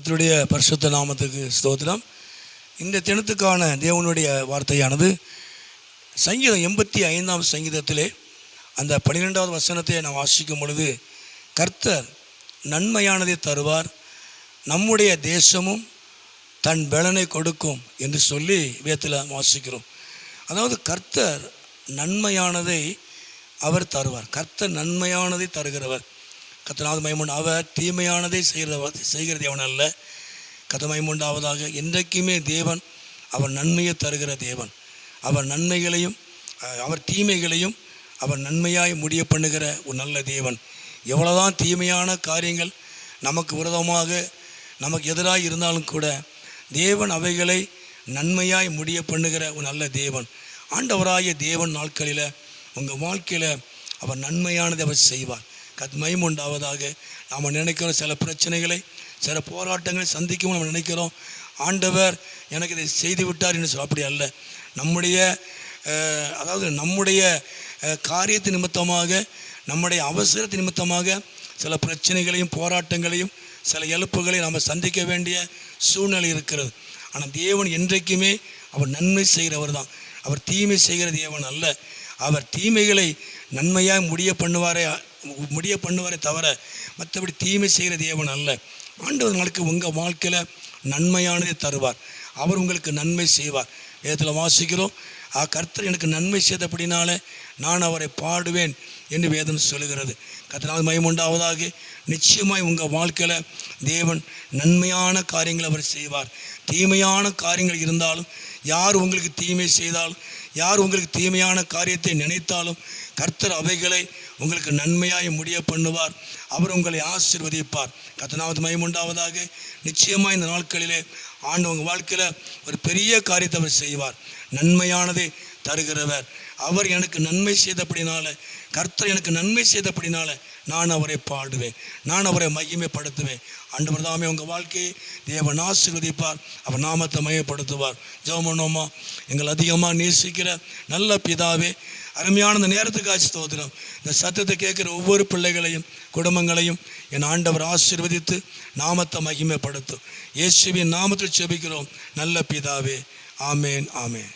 கர்த்தருடைய பரிசுத்த நாமத்துக்கு ஸ்தோத்திரம். இந்த தினத்துக்கான தேவனுடைய வார்த்தையானது சங்கீதம் 85ஆம் சங்கீதத்திலே அந்த 12வது வசனத்தை நாம் வாசிக்கும் பொழுது, கர்த்தர் நன்மையானதை தருவார், நம்முடைய தேசமும் தன் பலனை கொடுக்கும் என்று சொல்லி வேதத்தில் வாசிக்கிறோம். அதாவது கர்த்தர் நன்மையானதை அவர் தருவார். கர்த்தர் நன்மையானதை தருகிறவர். கர்த்தராவது மகிமை. அவர் தீமையானதை செய்கிற தேவன் அல்ல. கர்த்தர் மகிமை உண்டாவதாக. என்றைக்குமே தேவன் அவர் நன்மையை தருகிற தேவன். அவர் நன்மைகளையும் அவர் தீமைகளையும் அவர் நன்மையாய் முடிய பண்ணுகிற ஒரு நல்ல தேவன். எவ்வளோதான் தீமையான காரியங்கள் நமக்கு விரோதமாக நமக்கு எதிராக இருந்தாலும் கூட தேவன் அவைகளை நன்மையாய் முடிய பண்ணுகிற ஒரு நல்ல தேவன். ஆண்டவராகிய தேவன் நாட்களில் உங்கள் வாழ்க்கையில் அவர் நன்மையானதை அவர் செய்வார். மகிமை உண்டாவதாக. நாம் நினைக்கிறோம் சில பிரச்சனைகளை சில போராட்டங்களை சந்திக்கவும் நம்ம நினைக்கிறோம், ஆண்டவர் எனக்கு இதை செய்து விட்டார் என்று சொல்ல. அப்படி அல்ல. நம்முடைய காரியத்தின் நிமித்தமாக, நம்முடைய அவசரத்தின் நிமித்தமாக சில பிரச்சனைகளையும் போராட்டங்களையும் சில இழப்புகளையும் நாம் சந்திக்க வேண்டிய சூழ்நிலை இருக்கிறது. ஆனால் தேவன் என்றைக்குமே அவர் நன்மை செய்கிறவர் தான். அவர் தீமை செய்கிற தேவன் அல்ல. அவர் தீமைகளை நன்மையாக முடிய பண்ணுவாரே தவிர மற்றபடி தீமை செய்கிற தேவன் அல்ல. ஆண்டவர் நாளுக்கு உங்கள் வாழ்க்கையில் நன்மையானதை தருவார். அவர் உங்களுக்கு நன்மை செய்வார். வேதத்தில் வாசிக்கிறோம், கர்த்தர் எனக்கு நன்மை செய்தபடினாலே நான் அவரை பாடுவேன் என்று வேதம் சொல்லுகிறது. கர்த்தரால் மகிமை உண்டாவதாக. நிச்சயமாய் உங்கள் வாழ்க்கையில் தேவன் நன்மையான காரியங்களை அவர் செய்வார். தீமையான காரியங்கள் இருந்தாலும், யார் உங்களுக்கு தீமை செய்தாலும், யார் உங்களுக்கு தீமையான காரியத்தை நினைத்தாலும் கர்த்தர் அவைகளை உங்களுக்கு நன்மையாய் முடிய பண்ணுவார். அவர் உங்களை ஆசீர்வதிப்பார். கர்த்தரால் மகிமை உண்டாவதாக. நிச்சயமாக இந்த நாட்களிலே ஆண்டு உங்கள் வாழ்க்கையில் ஒரு பெரிய காரியத்தை அவர் செய்வார். நன்மையானதை தருகிறவர். அவர் எனக்கு நன்மை செய்தபடினால, கர்த்தர் எனக்கு நன்மை செய்தபடினால நான் அவரை பாடுவேன், நான் அவரை மகிமைப்படுத்துவேன். ஆண்டவர் தாமே உங்கள் வாழ்க்கையை தேவன் ஆசீர்வதிப்பார். அவர் நாமத்தை மகிமைப்படுத்துவார். ஜெபம் பண்ணுவோமா? எங்கள் அதிகமாக நேசிக்கிற நல்ல பிதாவே, அருமையான இந்த நேரத்துக்காக ஸ்தோத்திரம். இந்த சத்தத்தை கேட்குற ஒவ்வொரு பிள்ளைகளையும் குடும்பங்களையும் என் ஆண்டவர் ஆசீர்வதித்து நாமத்தை மகிமைப்படுத்தும். இயேசுவின் நாமத்தில் ஜெபிக்கிறோம் நல்ல பிதாவே. ஆமேன், ஆமேன்.